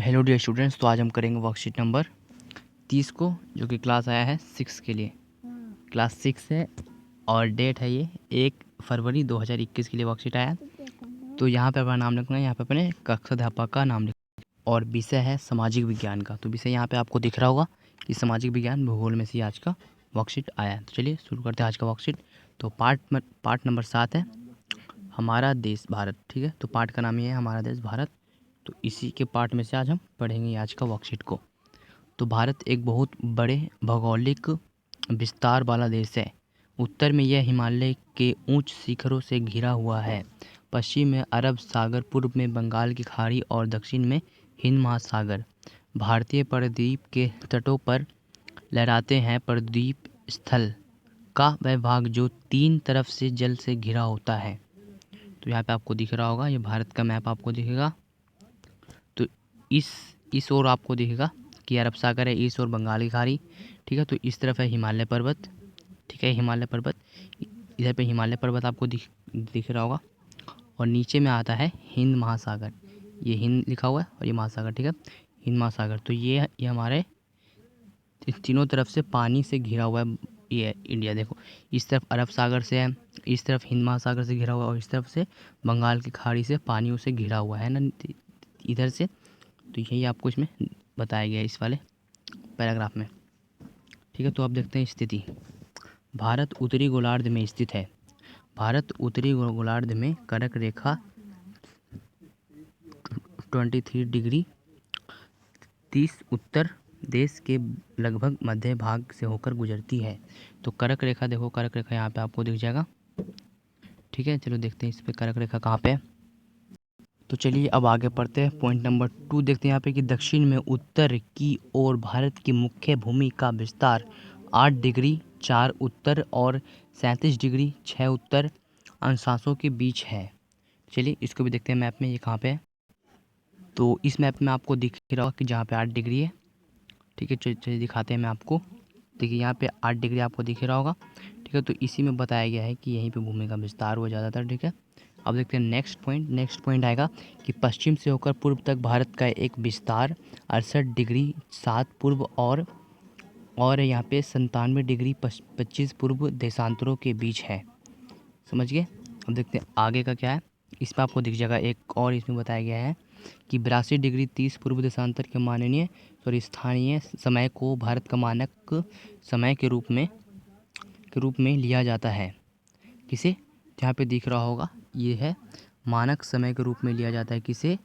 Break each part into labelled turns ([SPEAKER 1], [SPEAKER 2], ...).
[SPEAKER 1] Hello dear students, तो आज हम करेंगे वर्कशीट नंबर 30 को, जो कि क्लास आया है 6 के लिए। क्लास 6 है और डेट है ये 1 फरवरी 2021 के लिए वर्कशीट आया है। तो यहाँ पे अपना नाम लिखना है, यहाँ पे अपने कक्षाध्यापक का नाम लिखना और विषय है सामाजिक विज्ञान का। तो विषय यहाँ पे आपको दिख रहा होगा कि सामाजिक विज्ञान भूगोल में से आज का वर्कशीट आया है। तो चलिए शुरू करते हैं आज का वर्कशीट। तो पार्ट नंबर 7 है हमारा देश भारत। ठीक है, तो पार्ट का नाम ये है हमारा देश भारत। तो इसी के पार्ट में से आज हम पढ़ेंगे आज का वर्कशीट को। तो भारत एक बहुत बड़े भौगोलिक विस्तार वाला देश है। उत्तर में यह हिमालय के ऊंच शिखरों से घिरा हुआ है। पश्चिम में अरब सागर, पूर्व में बंगाल की खाड़ी और दक्षिण में हिंद महासागर। भारतीय प्रायद्वीप के तटों पर लहराते हैं प्रायद्वीप स्थल का वह भाग जो 3 तरफ से जल से घिरा होता है। तो यहाँ पे आपको दिख रहा होगा, ये भारत का मैप आपको दिखेगा। तो इस ओर आपको दिखेगा कि अरब सागर है, इस ओर बंगाल की खाड़ी। ठीक है, तो इस तरफ है हिमालय पर्वत। ठीक है, हिमालय पर्वत, इधर पे हिमालय पर्वत आपको दिख रहा होगा। और नीचे में आता है हिंद महासागर, ये हिंद लिखा हुआ है और ये महासागर। ठीक है, हिंद महासागर। तो ये हमारे तीनों तरफ से पानी से घिरा हुआ है ये इंडिया। देखो, इस तरफ अरब सागर से है, इस तरफ हिंद महासागर से घिरा हुआ है और इस तरफ से बंगाल की खाड़ी से पानियों से घिरा हुआ है ना, इधर से। तो यही आपको इसमें बताया गया है इस वाले पैराग्राफ में। ठीक है, तो अब देखते हैं स्थिति। भारत उत्तरी गोलार्ध में स्थित है। भारत उत्तरी गोलार्ध में कर्क रेखा 23 डिग्री 30 उत्तर देश के लगभग मध्य भाग से होकर गुजरती है। तो कर्क रेखा, देखो कर्क रेखा यहाँ पे आपको दिख जाएगा। ठीक है, चलो देखते हैं इस पे कर्क रेखा कहाँ पे है। तो चलिए अब आगे पढ़ते हैं। पॉइंट नंबर 2 देखते हैं यहाँ पे कि दक्षिण में उत्तर की ओर भारत की मुख्य भूमि का विस्तार 8 डिग्री 4 उत्तर और 37 डिग्री 6 उत्तर अंशांशों के बीच है। चलिए इसको भी देखते हैं मैप में, ये कहाँ पे है। तो इस मैप में आपको दिख रहा होगा कि जहाँ पे 8 डिग्री है। ठीक है, चलिए दिखाते हैं मैं आपको। देखिए यहाँ पे 8 डिग्री आपको दिख रहा होगा। ठीक है, तो इसी में बताया गया है कि यहीं पे भूमि का विस्तार हुआ ज़्यादातर। ठीक है, अब देखते हैं नेक्स्ट पॉइंट आएगा कि पश्चिम से होकर पूर्व तक भारत का एक विस्तार 68 डिग्री 7 पूर्व और यहाँ पे 97 डिग्री 25 पूर्व देशांतरों के बीच है। समझ गए। अब देखते हैं आगे का क्या है। इस पर आपको दिख जाएगा एक और, इसमें बताया गया है कि 82 डिग्री 30 पूर्व देशांतर के माननीय और स्थानीय समय को भारत का मानक समय के रूप में लिया जाता है। किसे, जहाँ पे दिख रहा होगा ये है मानक समय के रूप में लिया जाता है। किसे,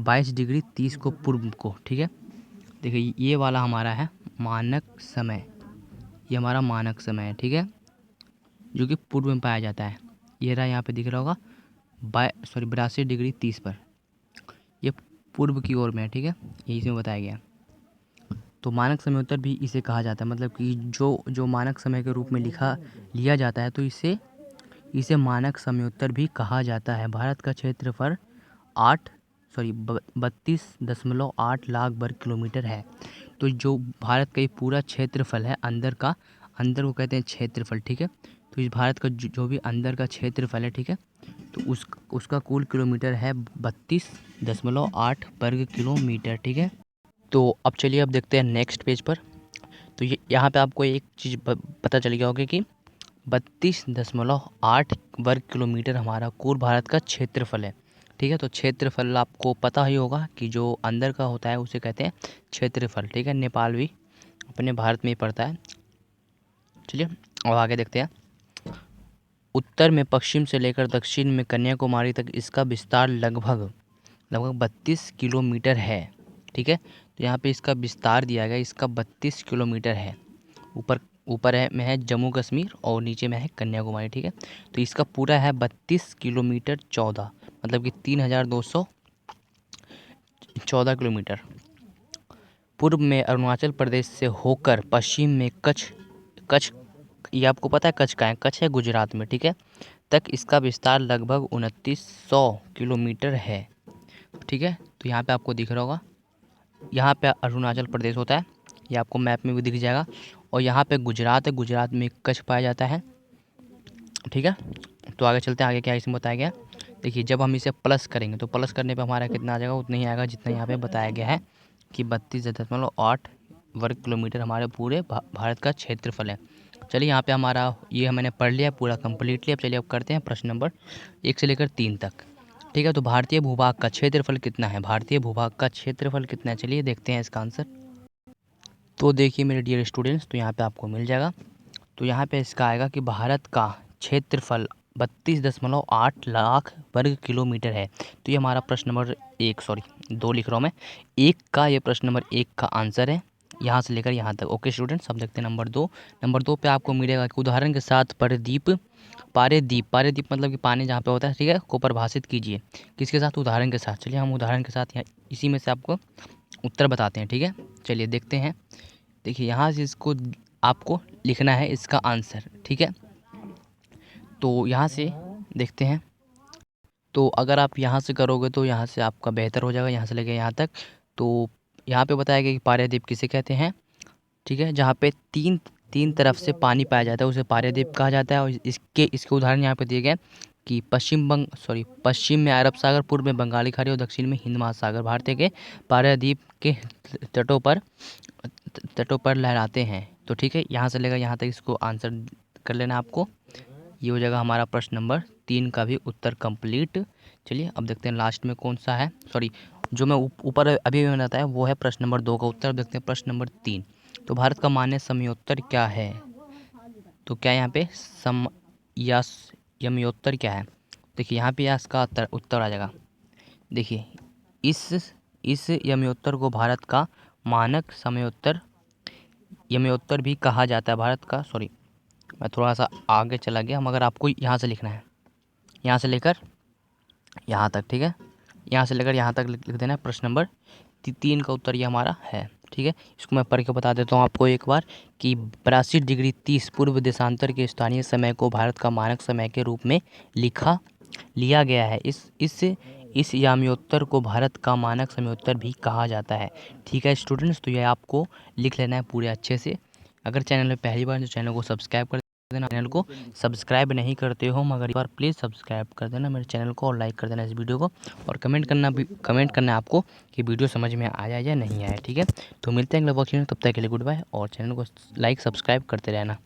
[SPEAKER 1] 22 डिग्री 30 को पूर्व को। ठीक है, देखिए ये वाला हमारा है मानक समय, ये हमारा मानक समय है। ठीक है, जो कि पूर्व में पाया जाता है। ये रहा, यहाँ पे दिख रहा होगा 82 डिग्री 30 पर, ये पूर्व की ओर में है। ठीक है, यही इसमें बताया गया। तो मानक समयोत्तर भी इसे कहा जाता है, मतलब कि जो मानक समय के रूप में लिया जाता है, तो इसे मानक समयोत्तर भी कहा जाता है। भारत का क्षेत्रफल 32.8 लाख वर्ग किलोमीटर है। तो जो भारत का ये पूरा क्षेत्रफल है अंदर को कहते हैं क्षेत्रफल। ठीक है, तो इस भारत का जो भी अंदर का क्षेत्रफल है, ठीक है, तो उसका कुल किलोमीटर है 32.8 वर्ग किलोमीटर। ठीक है, तो अब चलिए अब देखते हैं नेक्स्ट पेज पर। तो ये यहाँ पे आपको एक चीज़ पता चल गया होगा कि 32.8 वर्ग किलोमीटर हमारा कुल भारत का क्षेत्रफल है। ठीक है, तो क्षेत्रफल आपको पता ही होगा कि जो अंदर का होता है उसे कहते हैं क्षेत्रफल। ठीक है, नेपाल भी अपने भारत में ही पड़ता है। चलिए और आगे देखते हैं। उत्तर में पश्चिम से लेकर दक्षिण में कन्याकुमारी तक इसका विस्तार लगभग 32 किलोमीटर है। ठीक है, तो यहाँ पे इसका विस्तार दिया गया, इसका 32 किलोमीटर है। ऊपर में है जम्मू कश्मीर और नीचे में है कन्याकुमारी। ठीक है, तो इसका पूरा है 32 किलोमीटर 14, मतलब कि 3214 किलोमीटर। पूर्व में अरुणाचल प्रदेश से होकर पश्चिम में कच्छ, ये आपको पता है कच्छ का है, कच्छ है गुजरात में। ठीक है, तक इसका विस्तार लगभग 2900 किलोमीटर है। ठीक है, तो यहाँ पे आपको दिख रहा होगा, यहाँ पे अरुणाचल प्रदेश होता है, ये आपको मैप में भी दिख जाएगा। और यहाँ पे गुजरात है, गुजरात में कच्छ पाया जाता है। ठीक है, तो आगे चलते हैं, आगे क्या इसमें बताया गया देखिए जब हम इसे प्लस करेंगे तो प्लस करने पे हमारा कितना आ जाएगा, उतना ही आएगा जितना यहाँ पे बताया गया है कि 32.8 वर्ग किलोमीटर हमारे पूरे भारत का क्षेत्रफल है। चलिए यहाँ पे हमारा ये मैंने पढ़ लिया पूरा कम्प्लीटली। अब चलिए अब करते हैं प्रश्न नंबर 1 से लेकर 3 तक। ठीक है, तो भारतीय भूभाग का क्षेत्रफल कितना है, भारतीय भूभाग का क्षेत्रफल कितना है, चलिए देखते हैं इसका आंसर। तो देखिए मेरे डियर स्टूडेंट्स, तो यहाँ पे आपको मिल जाएगा। तो यहाँ पे इसका आएगा कि भारत का क्षेत्रफल 32.8 लाख वर्ग किलोमीटर है। तो ये हमारा प्रश्न नंबर 2 लिख रहा हूँ मैं, 1 का, ये प्रश्न नंबर 1 का आंसर है यहाँ से लेकर यहाँ तक। ओके स्टूडेंट्स, अब देखते हैं नंबर 2 पे आपको मिलेगा कि उदाहरण के साथ पारेदीप मतलब कि पानी जहाँ पे होता है, ठीक है, को परिभाषित कीजिए। किसके साथ, उदाहरण के साथ। चलिए हम उदाहरण के साथ यहाँ इसी में से आपको उत्तर बताते हैं। ठीक है, चलिए देखते हैं। देखिए यहाँ से इसको आपको लिखना है इसका आंसर। ठीक है, तो यहाँ से देखते हैं। तो अगर आप यहाँ से करोगे तो यहाँ से आपका बेहतर हो जाएगा, यहाँ से लेके यहाँ तक। तो यहाँ पे बताया गया कि पारेदीप किसे कहते हैं। ठीक है, जहाँ पे तीन तरफ से पानी पाया जाता है उसे पारेदीप कहा जाता है। और इसके उदाहरण यहाँ पे दिए गए कि पश्चिम में अरब सागर, पूर्व में बंगाली खाड़ी और दक्षिण में हिंद महासागर भारतीय के पारादीप के तटों पर लहराते हैं। तो ठीक है, यहाँ से लेकर यहाँ तक इसको आंसर कर लेना आपको। ये हो जाएगा हमारा प्रश्न नंबर 3 का भी उत्तर कंप्लीट। चलिए अब देखते हैं लास्ट में कौन सा है, जो मैं ऊपर अभी मैंने बताया वो है प्रश्न नंबर 2 का उत्तर। अब देखते हैं प्रश्न नंबर 3। तो भारत का मान्य समयोत्तर क्या है। तो क्या यहाँ पे यमयोत्तर क्या है। देखिए यहाँ पे इसका उत्तर आ जाएगा। देखिए इस यमयोत्तर को भारत का मानक समयोत्तर यमयोत्तर भी कहा जाता है। भारत का मैं थोड़ा सा आगे चला गया, मगर आपको यहाँ से लिखना है, यहाँ से लेकर यहाँ तक। ठीक है, यहाँ से लेकर यहाँ तक लिख देना है। प्रश्न नंबर 3 का उत्तर ये हमारा है। ठीक है, इसको मैं पढ़ के बता देता हूँ आपको एक बार कि 82°30 पूर्व देशांतर के स्थानीय समय को भारत का मानक समय के रूप में लिया गया है। इस याम्योत्तर को भारत का मानक समयोत्तर भी कहा जाता है। ठीक है स्टूडेंट्स, तो ये आपको लिख लेना है पूरे अच्छे से। अगर चैनल में पहली बार तो चैनल को सब्सक्राइब कर देना। चैनल को सब्सक्राइब नहीं करते हो मगर एक बार प्लीज़ सब्सक्राइब कर देना मेरे चैनल को, और लाइक कर देना इस वीडियो को, और कमेंट करना है आपको कि वीडियो समझ में आया या नहीं आया। ठीक है, तो मिलते हैं अगले वर्कशीट में, तब तक के लिए गुड बाय, और चैनल को लाइक सब्सक्राइब करते रहना।